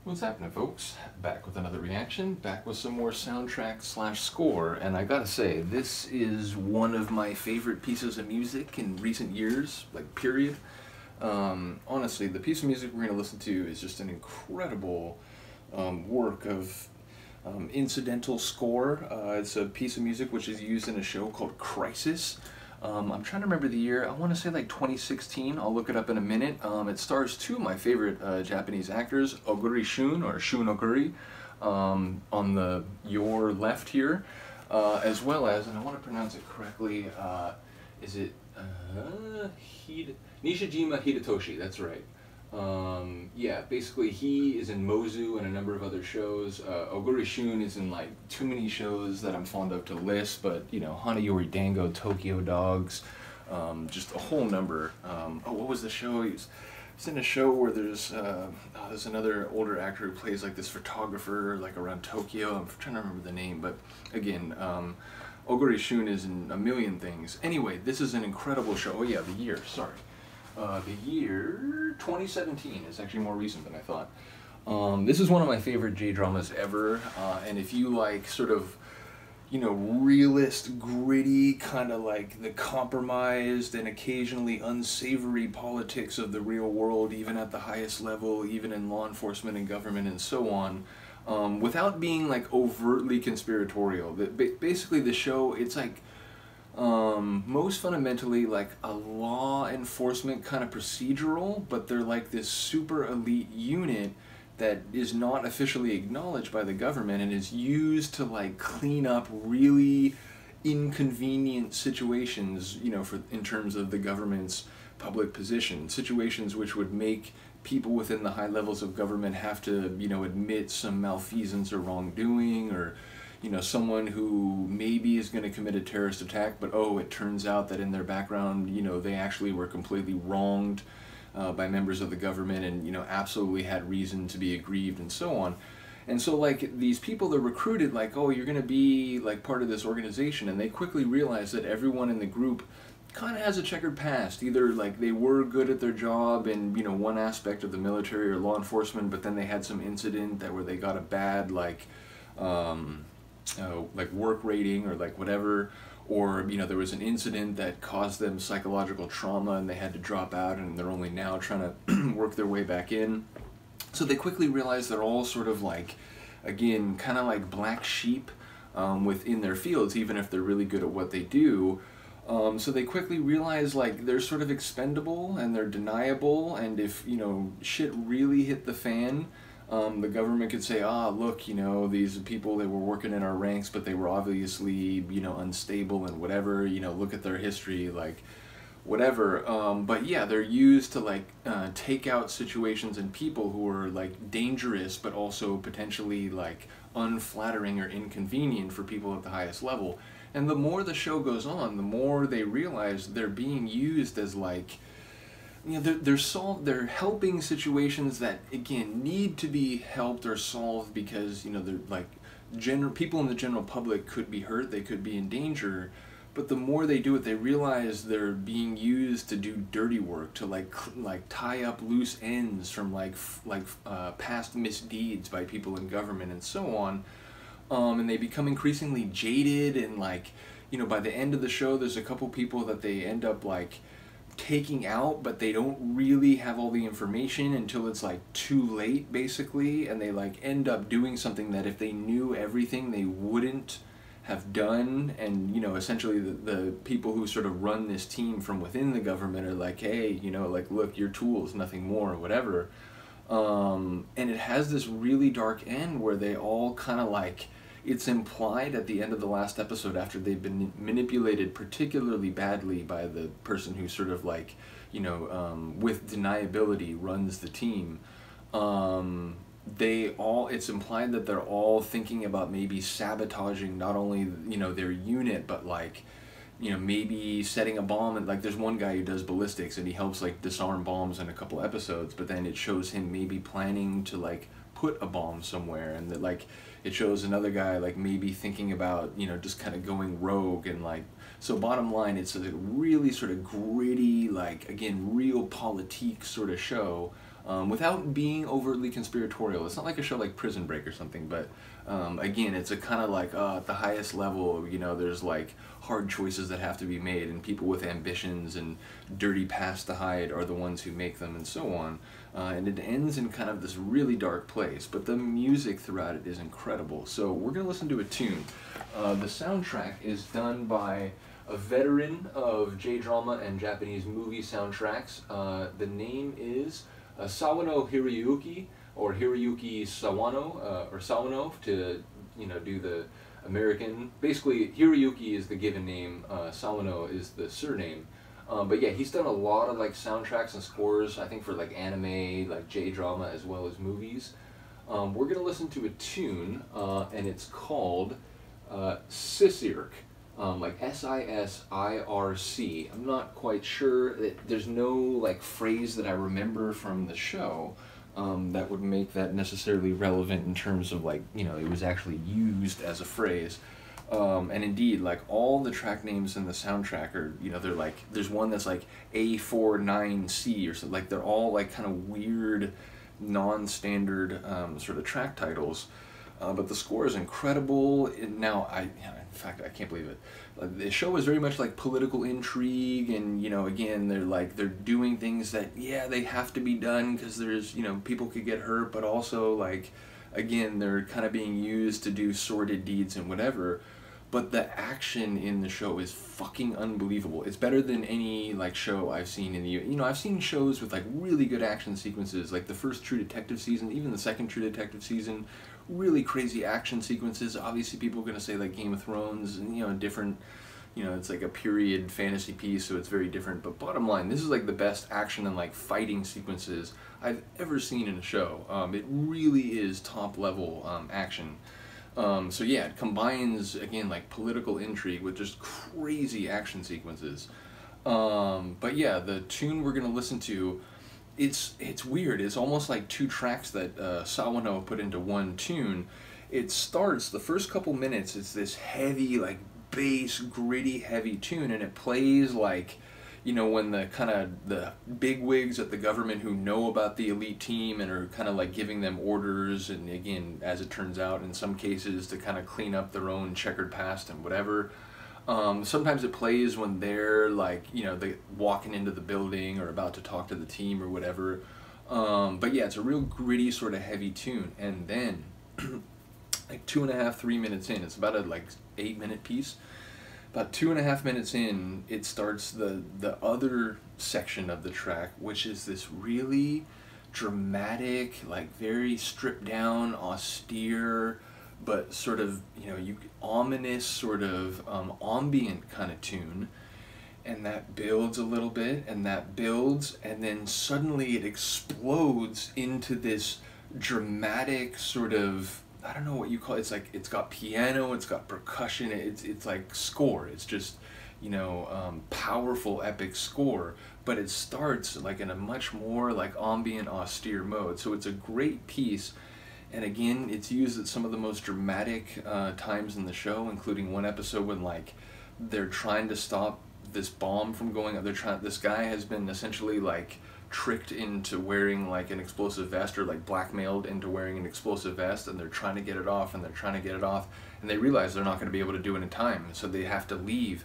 What's happening, folks? Back with another reaction, back with some more soundtrack slash score, and I gotta say, this is one of my favorite pieces of music in recent years, like, period. Honestly, the piece of music we're gonna listen to is just an incredible work of incidental score. It's a piece of music which is used in a show called Crisis. I'm trying to remember the year. I want to say like 2016. I'll look it up in a minute. It stars two of my favorite Japanese actors, Oguri Shun, or Shun Oguri, on your left here, as well as, and I want to pronounce it correctly, is it Nishijima Hidetoshi? That's right. Yeah, basically he is in Mozu and a number of other shows. Oguri Shun is in like too many shows that I'm fond of to list, but you know, Hanayori Dango, Tokyo Dogs, just a whole number. Oh, what was the show? He's in a show where there's another older actor who plays like this photographer like around Tokyo. I'm trying to remember the name, but again, Oguri Shun is in a million things. Anyway, this is an incredible show. Oh yeah, the year, sorry. The year 2017 is actually more recent than I thought. This is one of my favorite J-dramas ever, and if you like sort of, you know, realist, gritty, kind of like the compromised and occasionally unsavory politics of the real world, even at the highest level, even in law enforcement and government and so on, without being like overtly conspiratorial. Basically the show, it's like, most fundamentally like a law enforcement kind of procedural, but they're like this super elite unit that is not officially acknowledged by the government and is used to like clean up really inconvenient situations, you know, in terms of the government's public position, situations which would make people within the high levels of government have to, you know, admit some malfeasance or wrongdoing, or you know, someone who maybe is going to commit a terrorist attack, but oh, it turns out that in their background, you know, they actually were completely wronged by members of the government and, you know, absolutely had reason to be aggrieved and so on. And so, like, these people, they're recruited like, oh, you're going to be, like, part of this organization, and they quickly realize that everyone in the group kind of has a checkered past. Either, like, they were good at their job in, you know, one aspect of the military or law enforcement, but then they had some incident where they got a bad, like work rating or like whatever, or you know, there was an incident that caused them psychological trauma and they had to drop out and they're only now trying to work their way back in. So they quickly realize they're all sort of like, again, kind of like black sheep within their fields, even if they're really good at what they do. So they quickly realize like they're sort of expendable and they're deniable, and if, you know, shit really hit the fan, the government could say, ah, look, you know, these people, they were working in our ranks, but they were obviously, you know, unstable and whatever, you know, look at their history, like, whatever. But yeah, they're used to, like, take out situations and people who are, like, dangerous, but also potentially, like, unflattering or inconvenient for people at the highest level. And the more the show goes on, the more they realize they're being used as, like, you know, they're helping situations that, again, need to be helped or solved because, you know, they're like, people in the general public could be hurt, they could be in danger, but the more they do it, they realize they're being used to do dirty work, to like tie up loose ends from past misdeeds by people in government and so on, and they become increasingly jaded, and like, you know, by the end of the show, there's a couple people that they end up like taking out, but they don't really have all the information until it's like too late, basically, and they like end up doing something that if they knew everything they wouldn't have done. And you know, essentially the people who sort of run this team from within the government are like, hey, you know, like, look, your tools, nothing more, or whatever. And it has this really dark end where they all kind of like, it's implied at the end of the last episode, after they've been manipulated particularly badly by the person who sort of like, you know, with deniability runs the team, it's implied that they're all thinking about maybe sabotaging not only, you know, their unit, but like, you know, maybe setting a bomb. And like, there's one guy who does ballistics and he helps like disarm bombs in a couple episodes, but then it shows him maybe planning to like put a bomb somewhere, and that like it shows another guy like maybe thinking about, you know, just kind of going rogue. And like, so bottom line, it's a really sort of gritty, like, again, real politique sort of show, without being overtly conspiratorial. It's not like a show like Prison Break or something, but again, it's a kind of like at the highest level, you know, there's like hard choices that have to be made, and people with ambitions and dirty past to hide are the ones who make them, and so on. And it ends in kind of this really dark place, but the music throughout it is incredible. So we're going to listen to a tune. The soundtrack is done by a veteran of J-drama and Japanese movie soundtracks. The name is Sawano Hiroyuki, or Hiroyuki Sawano, or Sawano to, you know, do the American. Basically, Hiroyuki is the given name, Sawano is the surname. But yeah, he's done a lot of like soundtracks and scores, I think, for like anime, like J-drama, as well as movies. We're gonna listen to a tune, and it's called Sisirc, like S-I-S-I-R-C. I'm not quite sure. There's no like phrase that I remember from the show that would make that necessarily relevant in terms of like, you know, it was actually used as a phrase. And indeed, like all the track names in the soundtrack are, you know, they're like, there's one that's like A49C or something, like they're all like kind of weird, non-standard sort of track titles. But the score is incredible. Now, in fact, I can't believe it. The show is very much like political intrigue, and, you know, again, they're doing things that, yeah, they have to be done because there's, you know, people could get hurt, but also, like, again, they're kind of being used to do sordid deeds and whatever. But the action in the show is fucking unbelievable. It's better than any like show I've seen in the, you know, I've seen shows with like really good action sequences, like the first True Detective season, even the second True Detective season, really crazy action sequences. Obviously, people are going to say like Game of Thrones, and, you know, different, you know, it's like a period fantasy piece, so it's very different. But bottom line, this is like the best action and like fighting sequences I've ever seen in a show. It really is top level action. So yeah, it combines, again, like political intrigue with just crazy action sequences. But yeah, the tune we're going to listen to, it's weird. It's almost like two tracks that Sawano put into one tune. It starts, the first couple minutes, it's this heavy, like bass, gritty, heavy tune, and it plays like, you know, when the kind of the bigwigs at the government who know about the elite team and are kind of like giving them orders, and again, as it turns out, in some cases to kind of clean up their own checkered past and whatever. Sometimes it plays when they're like, you know, they walking into the building or about to talk to the team or whatever. But yeah, it's a real gritty sort of heavy tune. And then like 2.5, 3 minutes in, it's about a like 8-minute piece. About 2.5 minutes in, it starts the other section of the track, which is this really dramatic, like very stripped down, austere, but sort of, you know, ominous sort of ambient kind of tune. And that builds a little bit, and that builds, and then suddenly it explodes into this dramatic sort of, I don't know what you call it. It's like, it's got piano, it's got percussion, it's like score. It's just, you know, powerful, epic score. But it starts like in a much more like ambient, austere mode. So it's a great piece. And again, it's used at some of the most dramatic times in the show, including one episode when like they're trying to stop this bomb from going up. This guy has been essentially like tricked into wearing like an explosive vest, or like blackmailed into wearing an explosive vest, and they're trying to get it off, and they're trying to get it off, and they realize they're not going to be able to do it in time, so they have to leave,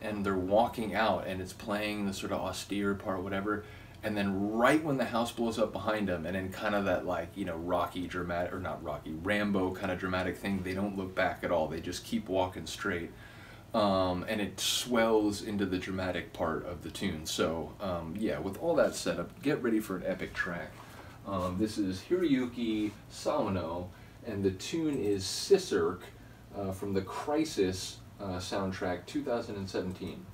and they're walking out, and it's playing the sort of austere part, whatever, and then right when the house blows up behind them, and in kind of that like, you know, Rocky dramatic, or not Rocky, Rambo kind of dramatic thing, they don't look back at all, they just keep walking straight. And it swells into the dramatic part of the tune. So yeah, with all that set up, get ready for an epic track. This is Hiroyuki Sawano, and the tune is Sisirc from the Crisis soundtrack 2017.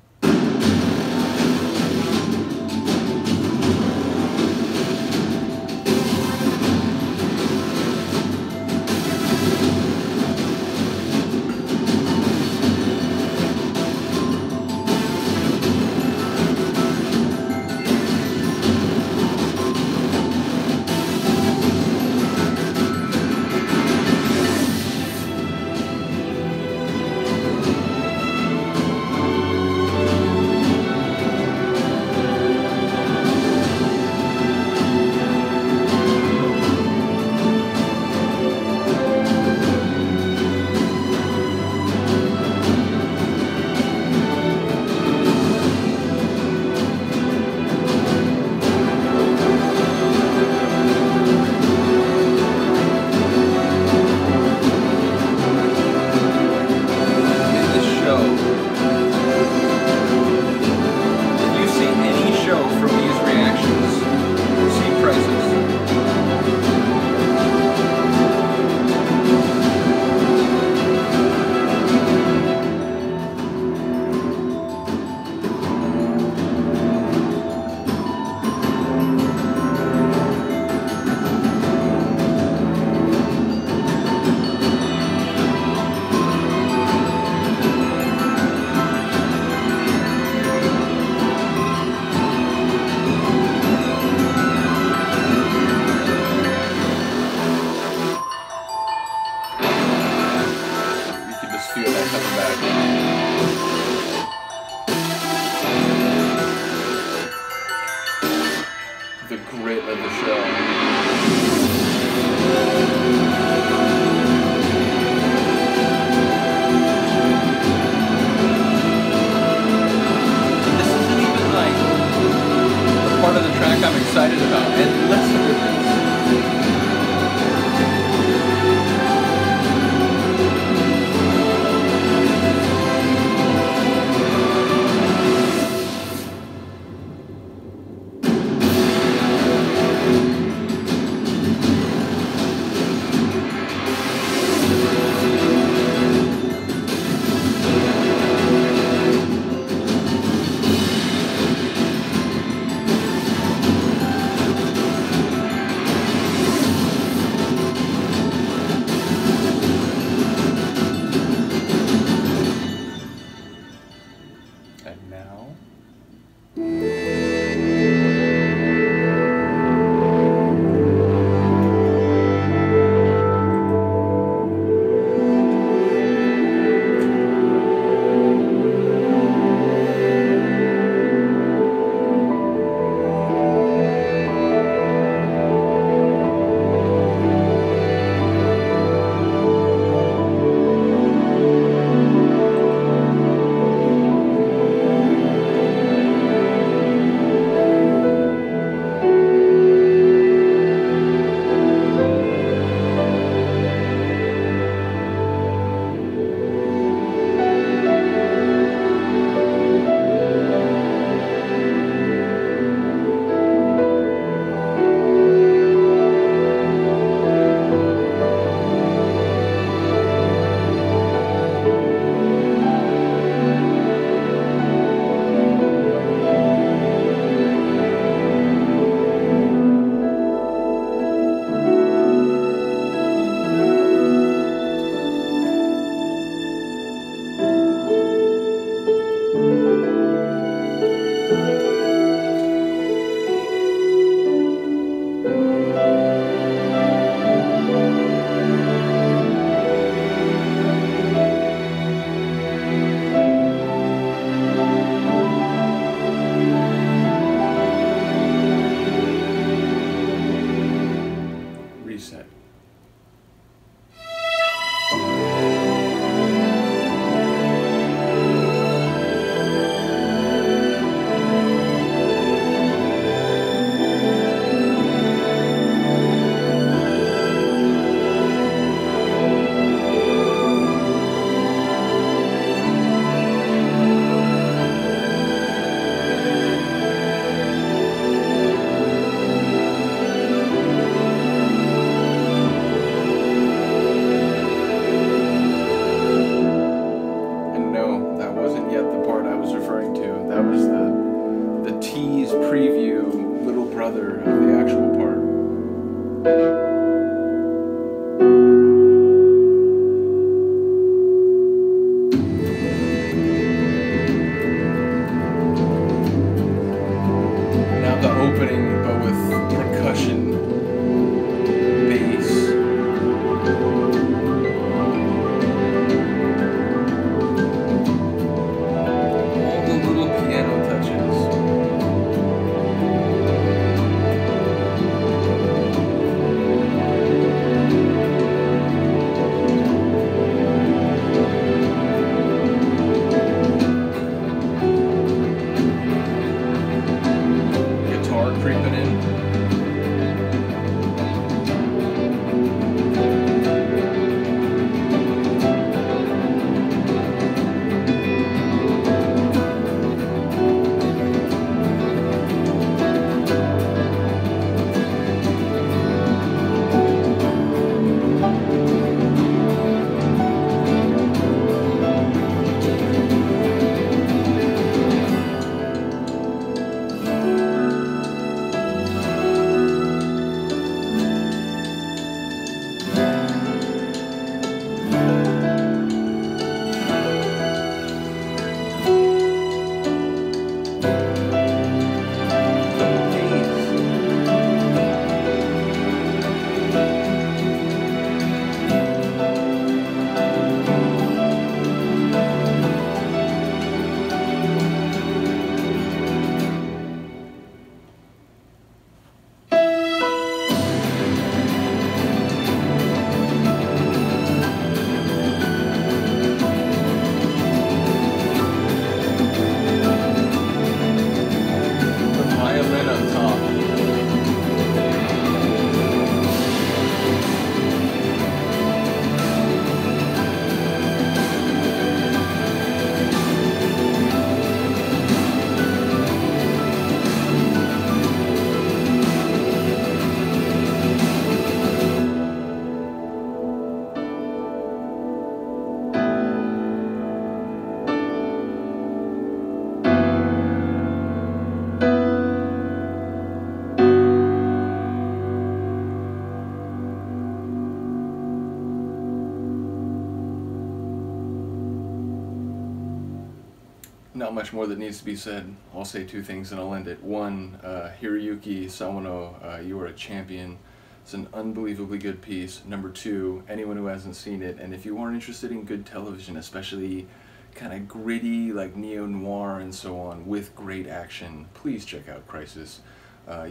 Not much more that needs to be said. I'll say two things and I'll end it. One, Hiroyuki Sawano, you are a champion. It's an unbelievably good piece. Number two, anyone who hasn't seen it, and if you aren't interested in good television, especially kind of gritty, like neo-noir and so on, with great action, please check out Crisis.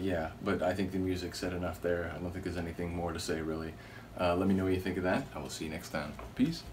Yeah, but I think the music said enough there. I don't think there's anything more to say, really. Let me know what you think of that. I will see you next time. Peace.